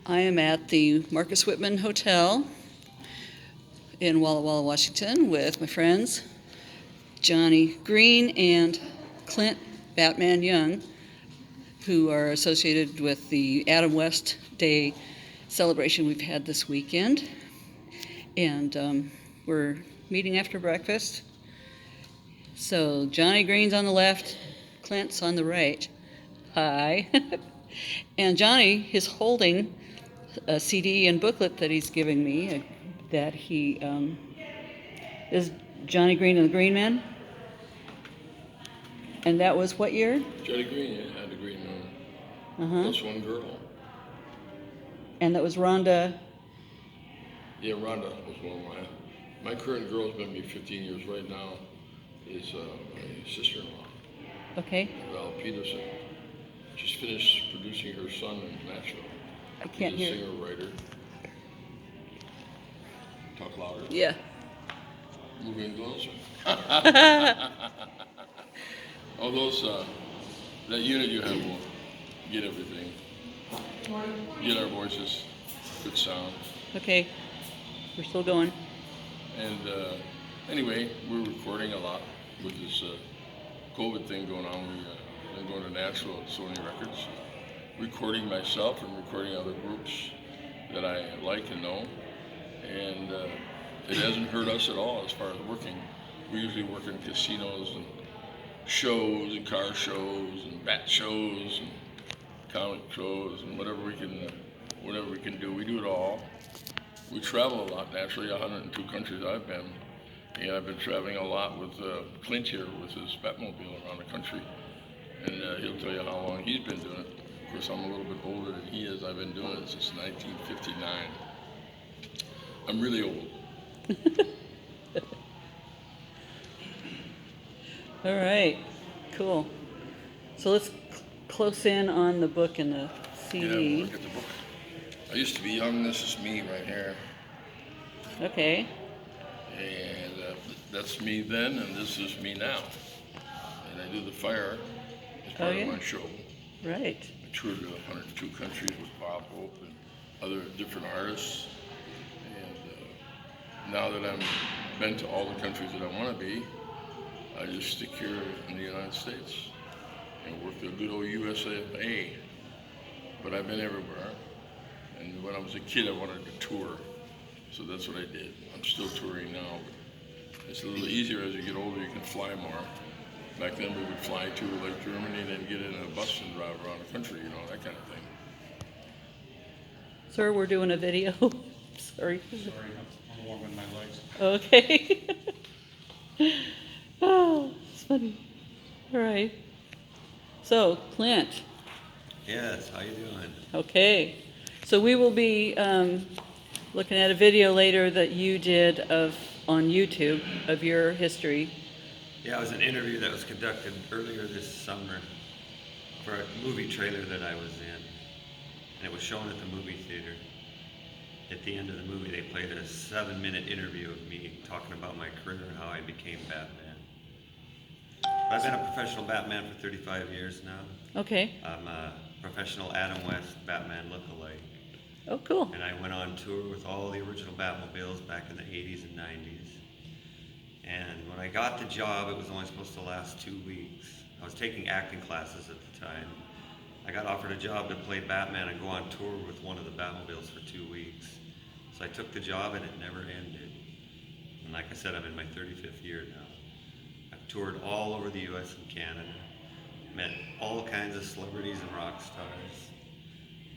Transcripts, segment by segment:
I am at the Marcus Whitman Hotel in Walla Walla, Washington, with my friends Johnny Green and Clint Batman Young, who are associated with the Adam West Day celebration we've had this weekend. And we're meeting after breakfast. So Johnny Green's on the left, Clint's on the right. Hi. And Johnny is holding a CD and booklet that he's giving me that he is Johnny Green and the Green Men. And that was what year? Johnny Green had the Green Man. Plus one girl. And that was Rhonda. Yeah, Rhonda was one of mine. My current girl has been with me 15 years right now. Is my sister-in-law. Okay. Val Peterson. Just finished producing her son in Nashville. I can't hear. He's a singer-writer. Talk louder. Yeah. Moving closer. All those, that unit you have will get everything. Get our voices, good sound. Okay. We're still going. And anyway, we're recording a lot with this COVID thing going on. We've been going to Nashville at Sony Records, recording myself and recording other groups that I like and know. And it hasn't hurt us at all as far as working. We usually work in casinos and shows and car shows and bat shows and comic shows and whatever we can do. We do it all. We travel a lot, naturally, 102 countries I've been. And I've been traveling a lot with Clint here with his Batmobile around the country. And he'll tell you how long he's been doing it. Of course, I'm a little bit older than he is. I've been doing it since 1959. I'm really old. All right. Cool. So let's close in on the book and the CD. Yeah, we'll look at the book. I used to be young. This is me right here. Okay. And that's me then, and this is me now. And I do the fire as part of my show. Right. I toured to 102 countries with Bob Hope and other different artists. And now that I've been to all the countries that I want to be, I just stick here in the United States and work the good old USA. But I've been everywhere. And when I was a kid, I wanted to tour. So that's what I did. I'm still touring now. But it's a little easier as you get older, you can fly more. Back then we would fly to like Germany and then get in a bus and drive around the country, that kind of thing. Sir, we're doing a video. Sorry. Sorry, I'm warming my legs. Okay. Oh, it's funny. All right. So, Clint. Yes, how you doing? Okay. So we will be looking at a video later that you did on YouTube of your history. Yeah, it was an interview that was conducted earlier this summer for a movie trailer that I was in. And it was shown at the movie theater. At the end of the movie, they played a 7-minute interview of me talking about my career and how I became Batman. I've been a professional Batman for 35 years now. Okay. I'm a professional Adam West Batman lookalike. Oh, cool. And I went on tour with all the original Batmobiles back in the 80s and 90s. And when I got the job, it was only supposed to last 2 weeks. I was taking acting classes at the time. I got offered a job to play Batman and go on tour with one of the Batmobiles for 2 weeks. So I took the job and it never ended. And like I said, I'm in my 35th year now. I've toured all over the US and Canada, met all kinds of celebrities and rock stars,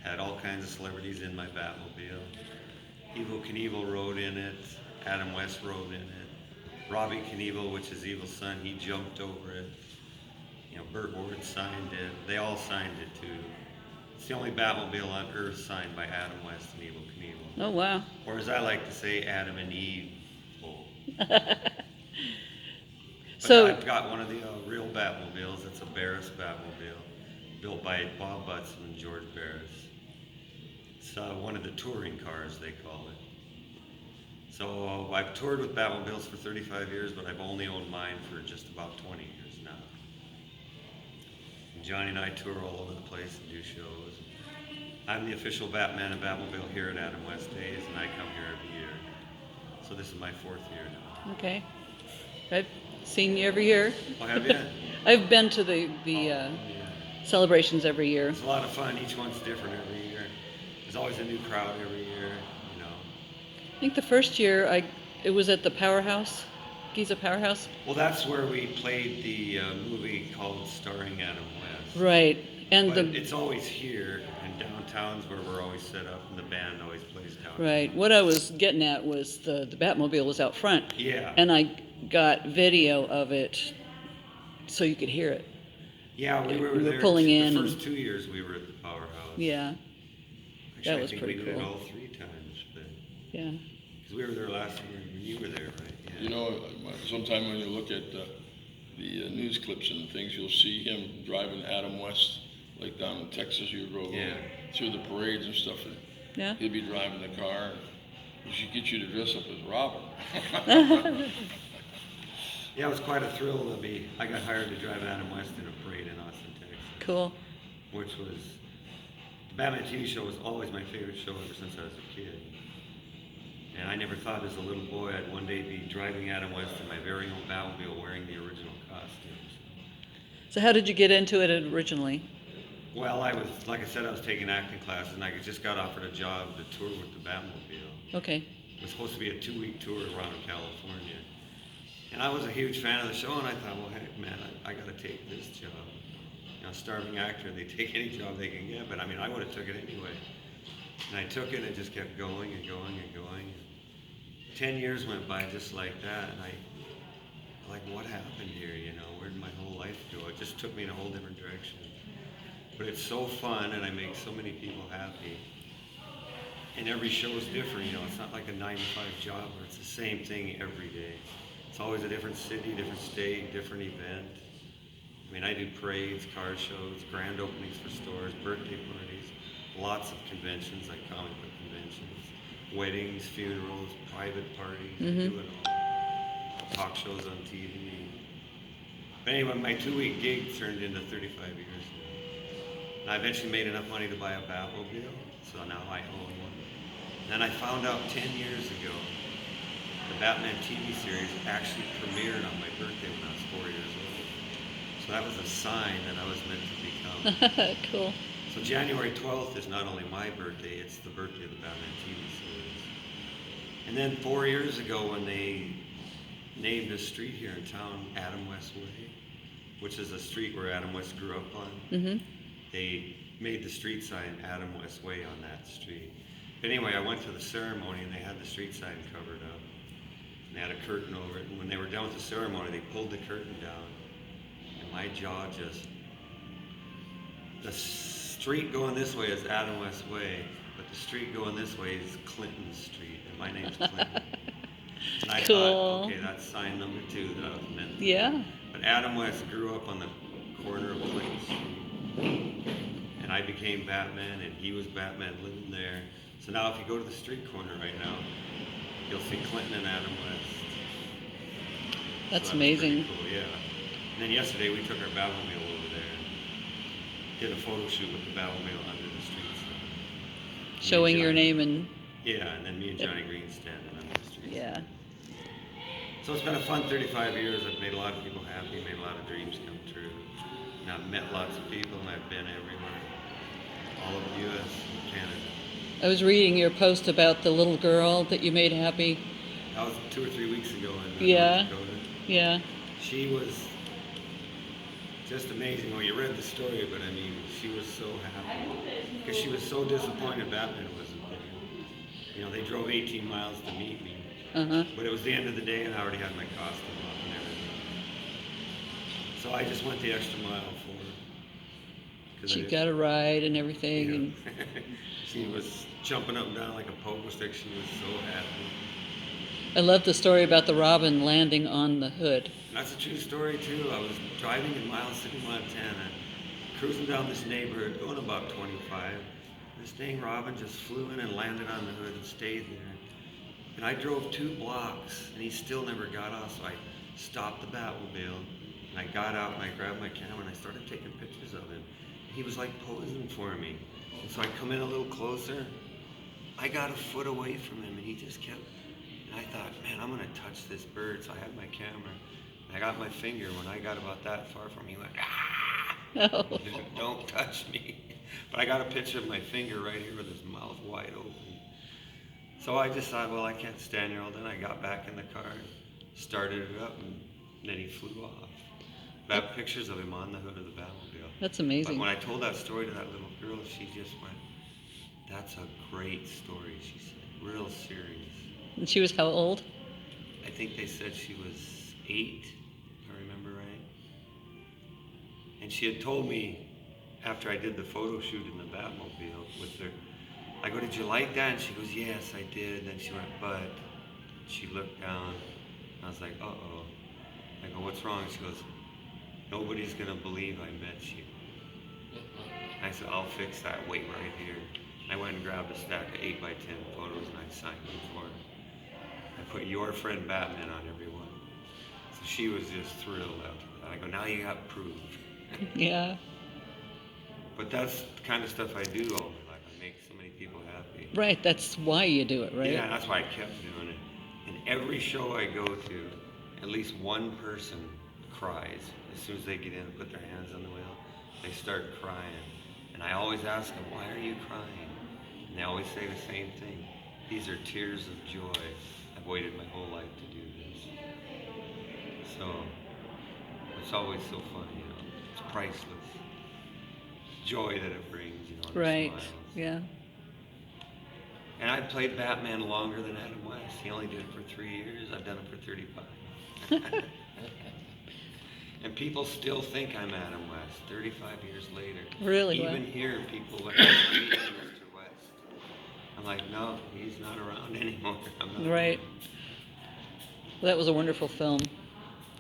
had all kinds of celebrities in my Batmobile. Evel Knievel rode in it, Adam West rode in it, Robbie Knievel, which is Evil's son, he jumped over it. Burt Ward signed it. They all signed it too. It's the only Batmobile on Earth signed by Adam West and Evel Knievel. Oh, wow. Or as I like to say, Adam and Eve. So I've got one of the real Batmobiles. It's a Barris Batmobile, built by Bob Butson and George Barris. It's one of the touring cars, they call it. So I've toured with Batmobiles for 35 years, but I've only owned mine for just about 20 years now. And Johnny and I tour all over the place and do shows. I'm the official Batman and Batmobile here at Adam West Days, and I come here every year. So this is my 4th year now. Okay. I've seen you every year. Oh, have you? I've been to the Yeah. celebrations every year. It's a lot of fun. Each one's different every year. There's always a new crowd every year, you know. I think the first year it was at the Powerhouse, Giza Powerhouse. Well, that's where we played the movie called Starring Adam West. Right. And But it's always here, and downtown's where we're always set up, and the band always plays downtown. right. What I was getting at was the Batmobile was out front. Yeah. And I got video of it so you could hear it. Yeah, we were we were there. pulling in The and- first 2 years we were at the Powerhouse. Yeah. Actually, that was I think pretty we did it cool. all 3 times, but Yeah. because we were there last year when you were there, right? Yeah. You know, sometime when you look at the news clips and things, you'll see him driving Adam West, like down in Texas, you go Yeah. through the parades and stuff. And Yeah. he'll be driving the car. And we should get you to dress up as Robin. Yeah, it was quite a thrill to be. I got hired to drive Adam West in a parade in Austin, Texas, Cool. which was the Batman TV show was always my favorite show ever since I was a kid. And I never thought as a little boy I'd one day be driving Adam West in my very own Batmobile wearing the original costumes. So how did you get into it originally? Well, like I said, I was taking acting classes, and I just got offered a job to tour with the Batmobile. Okay. It was supposed to be a 2-week tour around California. And I was a huge fan of the show, and I thought, well, heck, man, I got to take this job. You know, starving actor, they take any job they can get, but I mean, I would have took it anyway. And I took it, and it just kept going and going and going. 10 years went by just like that, and like, what happened here, you know? Where did my whole life go? It just took me in a whole different direction. But it's so fun, and I make so many people happy. And every show is different, you know. It's not like a 9-to-5 job where it's the same thing every day. It's always a different city, different state, different event. I mean, I do parades, car shows, grand openings for stores, birthday parties, lots of conventions, like comic book conventions, weddings, funerals, private parties, I do it all. Talk shows on TV. But anyway, my 2-week gig turned into 35 years now. And I eventually made enough money to buy a Batmobile, so now I own one. Then I found out 10 years ago the Batman TV series actually premiered on my birthday when I was 4 years old. So that was a sign that I was meant to become. Cool. So January 12th is not only my birthday, it's the birthday of the Batman TV series. And then 4 years ago when they named a street here in town Adam West Way, which is a street where Adam West grew up on, they made the street sign Adam West Way on that street. But anyway, I went to the ceremony and they had the street sign covered up. And they had a curtain over it. And when they were done with the ceremony, they pulled the curtain down. And my jaw just... The street going this way is Adam West Way, but the street going this way is Clinton Street. And my name's Clinton. And I Cool. thought, okay, that's sign number 2 that I was meant to. Yeah. But Adam West grew up on the corner of Clinton Street. And I became Batman, and he was Batman living there. So now if you go to the street corner right now, you'll see Clinton and Adam West. That's So amazing. pretty cool, yeah. And then yesterday we took our Batmobile over there and did a photo shoot with the Batmobile under the street sign. Showing your Johnny- name and Yeah, and then me and Johnny Green standing under the street sign. yeah. So it's been a fun 35 years. I've made a lot of people happy, made a lot of dreams come true. And I've met lots of people, and I've been everywhere, all over the U.S. and Canada. I was reading your post about the little girl that you made happy. That was 2 or 3 weeks ago in Yeah. North Dakota. Yeah. She was just amazing. Well, you read the story, but I mean, she was so happy because she was so disappointed Batman wasn't there. You know, they drove 18 miles to meet me, but it was the end of the day, and I already had my costume off and everything. So I just went the extra mile for her. 'Cause I She didn't- got a ride and everything. Yeah. And She was jumping up and down like a pogo stick. She was so happy. I love the story about the robin landing on the hood. That's a true story too. I was driving in Miles City, Montana, cruising down this neighborhood, going about 25. This dang robin just flew in and landed on the hood and stayed there. And I drove 2 blocks, and he still never got off. So I stopped the Batmobile, and I got out and I grabbed my camera and I started taking pictures of him. He was like posing for me. And so I come in a little closer. I got a foot away from him, and he just kept. And I thought, man, I'm gonna touch this bird. So I had my camera. And I got my finger. When I got about that far from him, he went, ah! No. Don't touch me. But I got a picture of my finger right here with his mouth wide open. So I just thought, well, I can't stand here all day. I got back in the car, started it up, and then he flew off. I have pictures of him on the hood of the Batmobile. That's But amazing. when I told that story to that little girl, she just went, that's a great story, she said. Real serious. And she was how old? I think they said she was 8, if I remember right. And she had told me after I did the photo shoot in the Batmobile with her, I go, did you like that? And she goes, yes, I did. And then she went, but she looked down. I was like, uh-oh. I go, what's wrong? She goes, nobody's going to believe I met you. And I said, I'll fix that. Wait right here. I went and grabbed a stack of 8x10 photos and I signed them for her. I put your friend Batman on every one. So she was just thrilled after that. I go, now you got proof. Yeah. But that's the kind of stuff I do all my life. I make so many people happy. Right, that's why you do it, right? Yeah, that's why I kept doing it. And every show I go to, at least one person cries. As soon as they get in and put their hands on the wheel, they start crying. And I always ask them, why are you crying? And they always say the same thing. These are tears of joy. I've waited my whole life to do this. So, it's always so fun, you know. It's priceless. Joy that it brings, you know, and the Right, smiles. yeah. And I played Batman longer than Adam West. He only did it for 3 years. I've done it for 35. And people still think I'm Adam West 35 years later. Really? Even Wow. here, people look at me and Mr. West. I'm like, no, he's not around anymore. I'm not Right. around. Well, that was a wonderful film.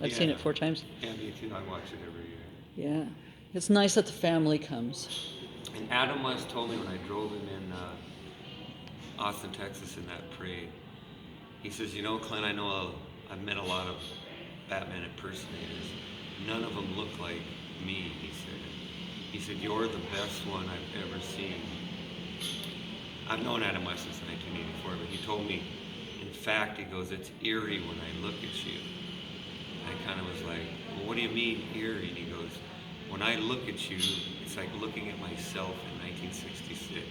I've seen Yeah. it 4 times. Yeah, me too. I watch it every year. Yeah. It's nice that the family comes. And Adam West told me when I drove him in Austin, Texas in that parade, he says, you know, Clint, I know I've met a lot of Batman impersonators. None of them look like me, he said. He said, you're the best one I've ever seen. I've known Adam West since 1984, but he told me, in fact, he goes, it's eerie when I look at you. And I kind of was like, well, what do you mean eerie? And he goes, when I look at you, it's like looking at myself in 1966.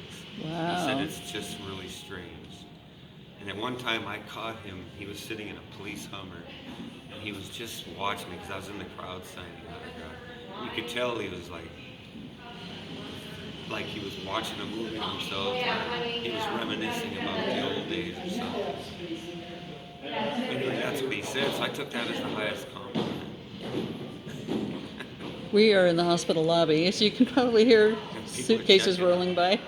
Wow. He said it's just really strange. And at one time I caught him, he was sitting in a police Hummer, and he was just watching me because I was in the crowd signing autograph. You could tell he was like he was watching a movie himself. He was reminiscing about the old days or something. Anyway, that's what he said, so I took that as the highest compliment. We are in the hospital lobby, so you can probably hear suitcases checking. rolling by.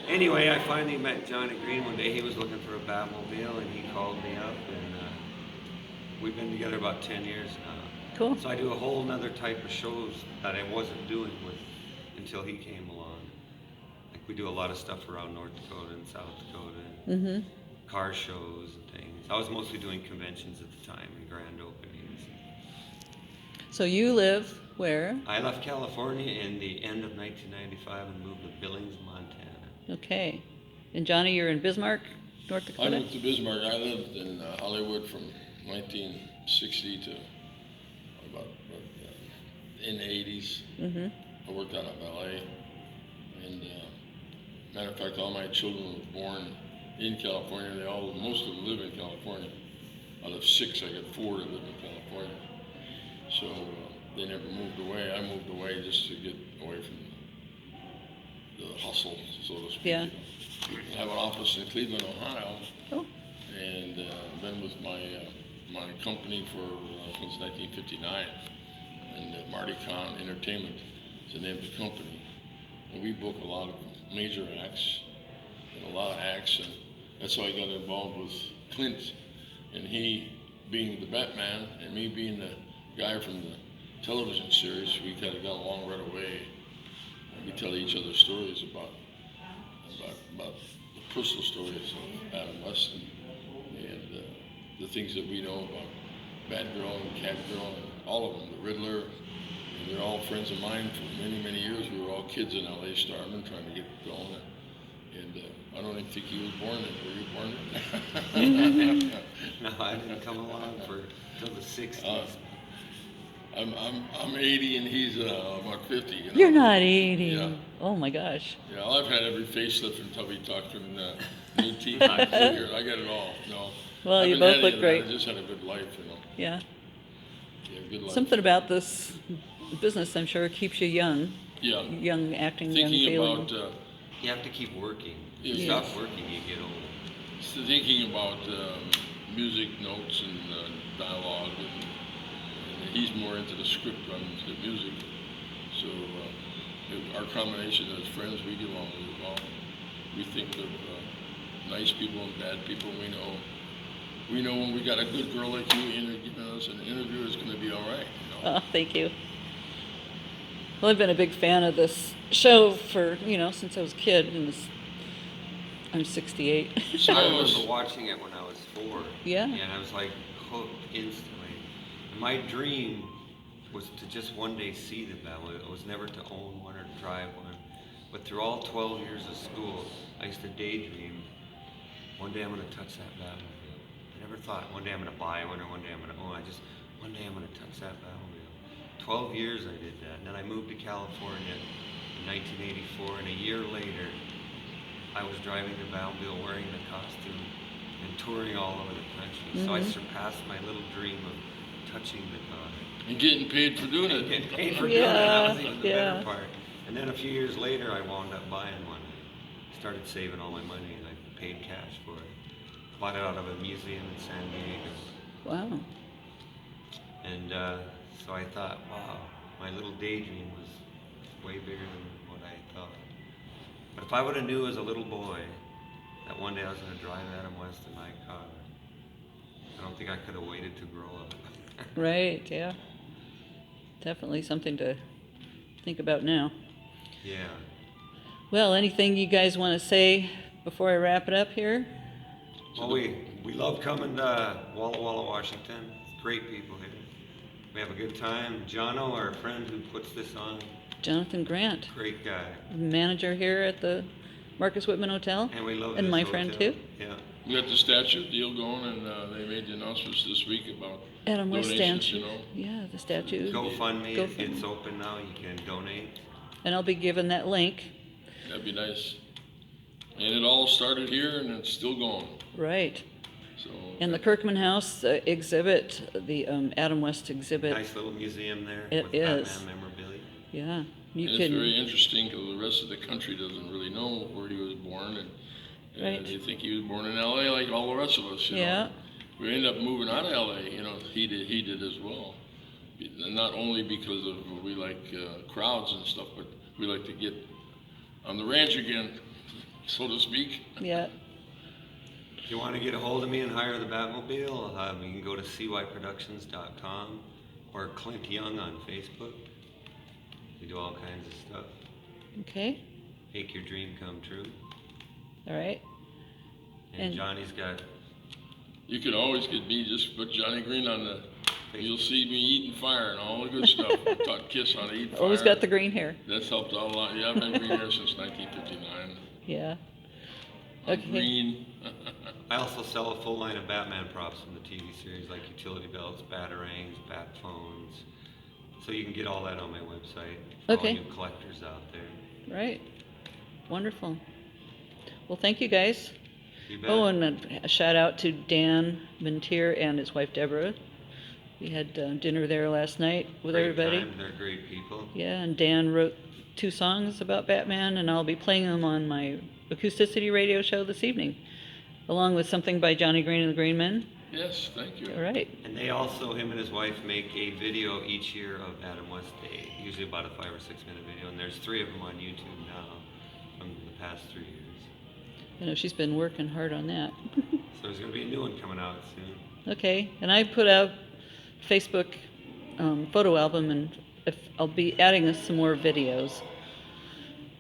Anyway, I finally met Johnny Green one day. He was looking for a Batmobile, and he called me up, and we've been together about 10 years now. Cool. So I do a whole nother type of shows that I wasn't doing until he came along. Like we do a lot of stuff around North Dakota and South Dakota, and car shows and things. I was mostly doing conventions at the time and grand openings. So you live where? I left California in the end of 1995 and moved to Billings, Montana. Okay. And Johnny, you're in Bismarck, North I Dakota? moved to Bismarck. I lived in Hollywood from 1960 to about in the 80s. Mm-hmm. I worked out of LA. And matter of fact, all my children were born in California. Most of them live in California. Out of 6, I got 4 that live in California. So they never moved away. I moved away just to get away from the hustle, so to speak. Yeah. I have an office in Cleveland, Ohio, Oh, and been with my company since 1959. And Marty Kahn Entertainment is the name of the company. And we book a lot of major acts and a lot of acts, and that's how I got involved with Clint. And he being the Batman and me being the guy from the television series, we kind of got along right away. We tell each other stories about the personal stories of Adam West and the things that we know about Batgirl and Catgirl and all of them, the Riddler, They're all friends of mine for many, many years. We were all kids in LA Starman trying to get going. And I don't even think he was born then. Were you born then? No, I didn't come along till the 60s. I'm 80 and he's about 50. You know? You're not 80. Yeah. Oh my gosh. Yeah, well, I've had every facelift and tubby tuck and new teeth. I got it all. No. Well, I you haven't both had look any of that. great. I just had a good life, you know. Yeah. Yeah, good life. Something about this business, I'm sure, keeps you young. Yeah. Young acting, young Thinking feeling. about You have to keep working. Yeah. You stop working, you get old. thinking about music notes and dialogue, and he's more into the script, I'm into the music. So our combination as friends, we get along really well. We think of nice people and bad people. We know when we got a good girl like you giving us an interview, it's going to be all right. You know? Oh, thank you. Well, I've been a big fan of this show for, since I was a kid. I'm 68. So I remember watching it when I was 4. Yeah. And I was like hooked instantly. And my dream was to just one day see the Batmobile. It was never to own one or drive one. But through all 12 years of school, I used to daydream, one day I'm going to touch that Batmobile. I never thought one day I'm going to buy one or one day I'm going to own. One day I'm going to touch that Batmobile. 12 years I did that. And then I moved to California in 1984, and a year later, I was driving the Batmobile wearing the costume and touring all over the country. So I surpassed my little dream of touching the car. And getting paid for doing it. Getting paid for doing it, that was even the better part. And then a few years later, I wound up buying one. I started saving all my money and I paid cash for it. Bought it out of a museum in San Diego. Wow. And so I thought, wow, my little daydream was way bigger than what I thought. But if I would have knew as a little boy that one day I was going to drive Adam West in my car, I don't think I could have waited to grow up. Right, yeah. Definitely something to think about now. Yeah. Well, anything you guys want to say before I wrap it up here? Well, we love coming to Walla Walla, Washington. Great people here. We have a good time. Jono, our friend who puts this on, Jonathan Grant, great guy. manager here at the Marcus Whitman Hotel. And we love And this my hotel. friend too. Yeah. We got the statue deal going, and they made the announcements this week about Adam West donations, statue. you know. Yeah, the statue. GoFundMe, GoFundMe. it's open now. You can donate. And I'll be giving that link. That'd be nice. And it all started here, and it's still going. Right. So. And the Kirkman House exhibit, the Adam West exhibit. Nice little museum there It with is. Batman memorabilia. Yeah. You And can. it's very interesting because the rest of the country doesn't really know where he was born, and Right. they think he was born in LA like all the rest of us. You Yeah. know? We ended up moving out of LA. You know, he did as well. And not only because of we like crowds and stuff, but we like to get on the ranch again, so to speak. Yeah. If you want to get a hold of me and hire the Batmobile, you can go to cyproductions.com or Clint Young on Facebook. We do all kinds of stuff. Okay. Make your dream come true. All right. And And- Johnny's got, You can always get me. Just put Johnny Green on the. You'll see me eating fire and all the good stuff. I taught Kiss on eating fire. Always got the green hair. That's helped out a lot. Yeah, I've been green here since 1959. Yeah. I'm Okay. green. I also sell a full line of Batman props from the TV series, like utility belts, batarangs, bat phones. So you can get all that on my website. For Okay. all you collectors out there. Right. Wonderful. Well, thank you guys. You bet. Oh, and a shout out to Dan Mintier and his wife Deborah. We had dinner there last night with Great everybody. time. They're great people. Yeah, and Dan wrote 2 songs about Batman, and I'll be playing them on my Acousticity radio show this evening, along with something by Johnny Green and the Green Men. Yes, thank you. All right. And they also, him and his wife, make a video each year of Adam West Day, usually about a 5 or 6 minute video, and there's 3 of them on YouTube now from the past 3 years. I know she's been working hard on that. So there's going to be a new one coming out soon. Okay, and I put out Facebook photo album, and I'll be adding some more videos.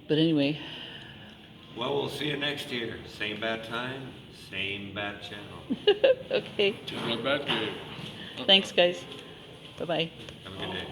But anyway, Well, we'll see you next year. Same bat time, same bat channel. okay. Check out Batcave. Thanks, guys. Bye-bye. Have a good day.